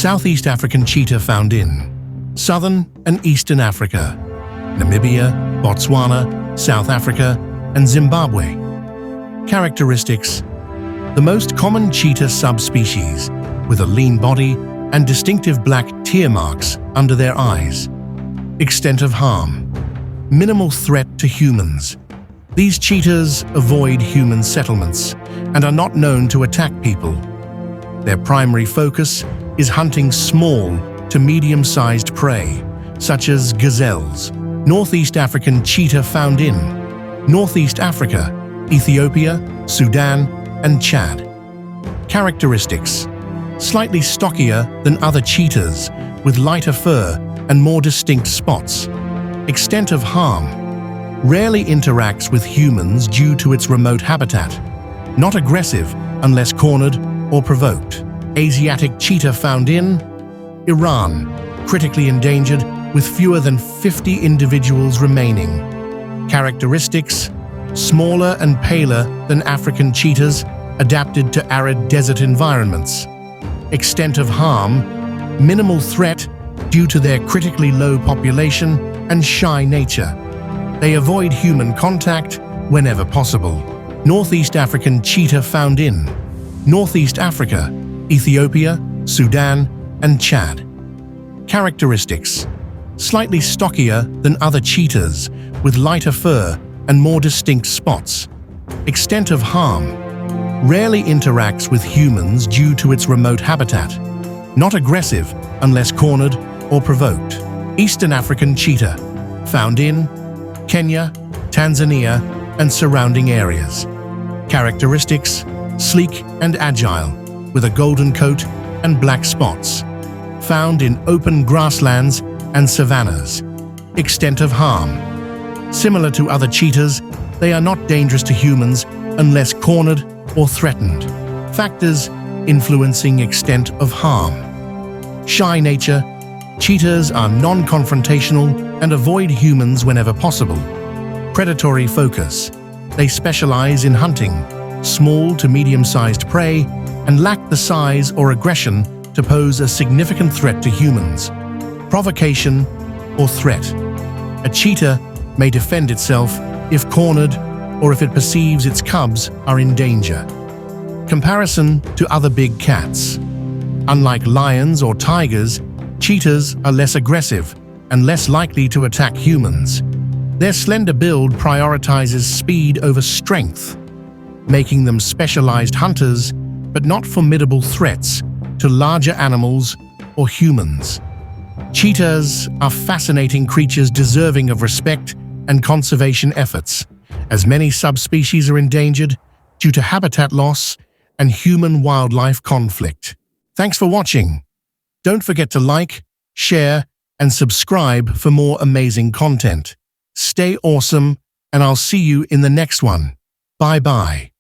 Southeast African cheetah found in southern and eastern Africa, Namibia, Botswana, South Africa, and Zimbabwe. Characteristics: the most common cheetah subspecies, with a lean body and distinctive black tear marks under their eyes. Extent of harm: minimal threat to humans. These cheetahs avoid human settlements and are not known to attack people. Their primary focus is hunting small to medium-sized prey, such as gazelles. Northeast African cheetah found in Northeast Africa, Ethiopia, Sudan, and Chad. Characteristics: slightly stockier than other cheetahs, with lighter fur and more distinct spots. Extent of harm: rarely interacts with humans due to its remote habitat. Not aggressive unless cornered or provoked. Asiatic cheetah found in Iran, critically endangered with fewer than 50 individuals remaining. Characteristics: smaller and paler than African cheetahs, adapted to arid desert environments. Extent of harm: minimal threat due to their critically low population and shy nature. They avoid human contact whenever possible. Northeast African cheetah found in Northeast Africa, Ethiopia, Sudan, and Chad. Characteristics: slightly stockier than other cheetahs, with lighter fur and more distinct spots. Extent of harm: rarely interacts with humans due to its remote habitat. Not aggressive unless cornered or provoked. Eastern African cheetah found in Kenya, Tanzania, and surrounding areas. Characteristics: sleek and agile, with a golden coat and black spots. Found in open grasslands and savannas. Extent of harm: similar to other cheetahs, they are not dangerous to humans unless cornered or threatened. Factors influencing extent of harm: shy nature. Cheetahs are non-confrontational and avoid humans whenever possible. Predatory focus: they specialize in hunting small to medium-sized prey and lack the size or aggression to pose a significant threat to humans. Provocation or threat: a cheetah may defend itself if cornered or if it perceives its cubs are in danger. Comparison to other big cats: unlike lions or tigers, cheetahs are less aggressive and less likely to attack humans. Their slender build prioritizes speed over strength, making them specialized hunters but not formidable threats to larger animals or humans. Cheetahs are fascinating creatures deserving of respect and conservation efforts, as many subspecies are endangered due to habitat loss and human-wildlife conflict. Thanks for watching. Don't forget to like, share, and subscribe for more amazing content. Stay awesome, and I'll see you in the next one. Bye-bye.